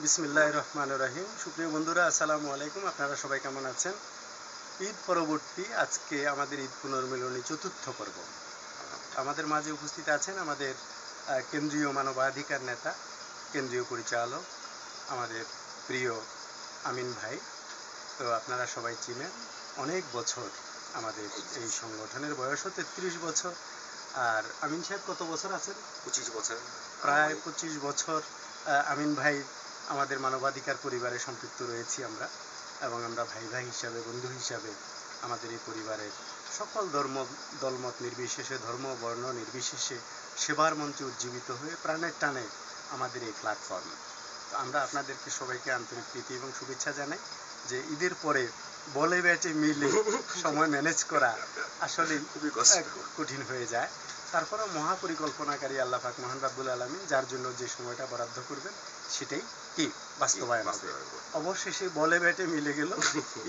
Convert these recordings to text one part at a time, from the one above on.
বিসমিল্লাহির রহমানির রহিম। সুপ্রিয় বন্ধুরা, আসসালামু আলাইকুম। আপনারা সবাই কেমন আছেন? ঈদ পরবর্তী আজকে আমাদের ঈদ পুনর্মিলনী চতুর্থ পর্ব। আমাদের মাঝে উপস্থিত আছেন আমাদের কেন্দ্রীয় মানবাধিকার নেতা, কেন্দ্রীয় পরিচালক, আমাদের প্রিয় আমিন ভাই। তো আপনারা সবাই চিনেন, অনেক বছর আমাদের এই সংগঠনের বয়সও 33 বছর। আর আমিন সাহেব কত বছর আছেন? 25 বছর। প্রায় 25 বছর আমিন ভাই আমাদের মানবাধিকার পরিবারে সম্পৃক্ত রয়েছি আমরা, এবং আমরা ভাই ভাই হিসাবে, বন্ধু হিসাবে আমাদের এই পরিবারের সকল দলমত নির্বিশেষে, ধর্ম বর্ণ নির্বিশেষে সেবার মঞ্চে উজ্জীবিত হয়ে প্রাণের টানে আমাদের এই প্ল্যাটফর্ম। তো আমরা আপনাদেরকে সবাইকে আন্তরিক প্রীতি এবং শুভেচ্ছা জানাই যে ঈদের পরে বলে ব্যাটে মিলে সময় ম্যানেজ করা আসলে খুবই কঠিন হয়ে যায়। তারপরেও মহাপরিকল্পনাকারী আল্লাহ পাক মহান রাব্বুল আলামিন যার জন্য যে সময়টা বরাদ্দ করবেন সেটাই কি বাস্তবায়ন হবে। অবশেষে বলে ব্যাটে মিলে গেল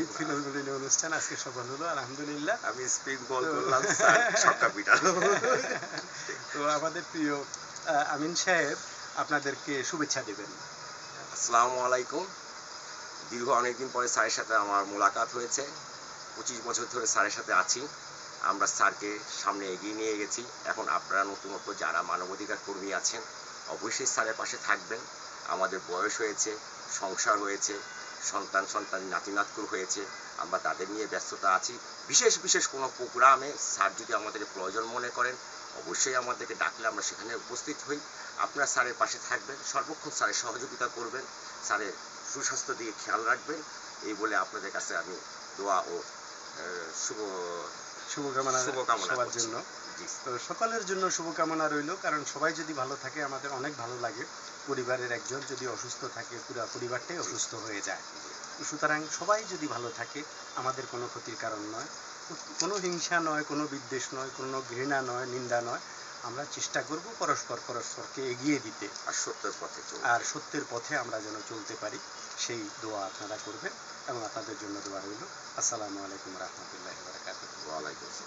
ঈদ পুনর্মিলনী অনুষ্ঠান আজকে সফল হলো, আলহামদুলিল্লাহ। আমি স্পিন বল করলাম, স্যার ছক্কা পিটালো। তো আমাদের প্রিয় আমিন সাহেব আপনাদেরকে শুভেচ্ছা দেবেন। আসসালামু আলাইকুম। দীর্ঘ অনেকদিন পরে স্যারের সাথে আমার মোলাকাত হয়েছে। 25 বছর ধরে স্যারের সাথে আছি। আমরা স্যারকে সামনে এগিয়ে নিয়ে গেছি। এখন আপনারা নতুনত্ব যারা মানবাধিকার কর্মী আছেন অবশ্যই স্যারের পাশে থাকবেন। আমাদের বয়স হয়েছে, সংসার হয়েছে, সন্তান নাতি-নাতকুর হয়েছে, আমরা তাদের নিয়ে ব্যস্ততা আছি। বিশেষ কোনো প্রোগ্রামে স্যার যদি আমাদের প্রয়োজন মনে করেন অবশ্যই আমাদেরকে ডাকলে আমরা সেখানে উপস্থিত হই। আপনারা স্যারের পাশে থাকবেন, সর্বক্ষণ স্যারের সহযোগিতা করবেন, স্যারের সুস্বাস্থ্য দিয়ে খেয়াল রাখবেন। এই বলে আপনাদের কাছে আমি দোয়া ও শুভকামনা সবার জন্য। তো সকলের জন্য শুভকামনা রইল, কারণ সবাই যদি ভালো থাকে আমাদের অনেক ভালো লাগে। পরিবারের একজন যদি অসুস্থ থাকে পুরো পরিবারটাই অসুস্থ হয়ে যায়। সুতরাং সবাই যদি ভালো থাকে আমাদের কোনো ক্ষতির কারণ নয়, কোনো হিংসা নয়, কোনো বিদ্বেষ নয়, কোনো ঘৃণা নয়, নিন্দা নয়। আমরা চেষ্টা করব পরস্পরকে এগিয়ে দিতে, আর সত্যের পথে আমরা যেন চলতে পারি। সেই দোয়া আপনারা করবেন এবং আপনাদের জন্য দোয়া রইল। আসসালামু আলাইকুম রহমতুল্লাহি ওয়া বারাকাতুহু। ওয়ালাইকুম আসসালাম।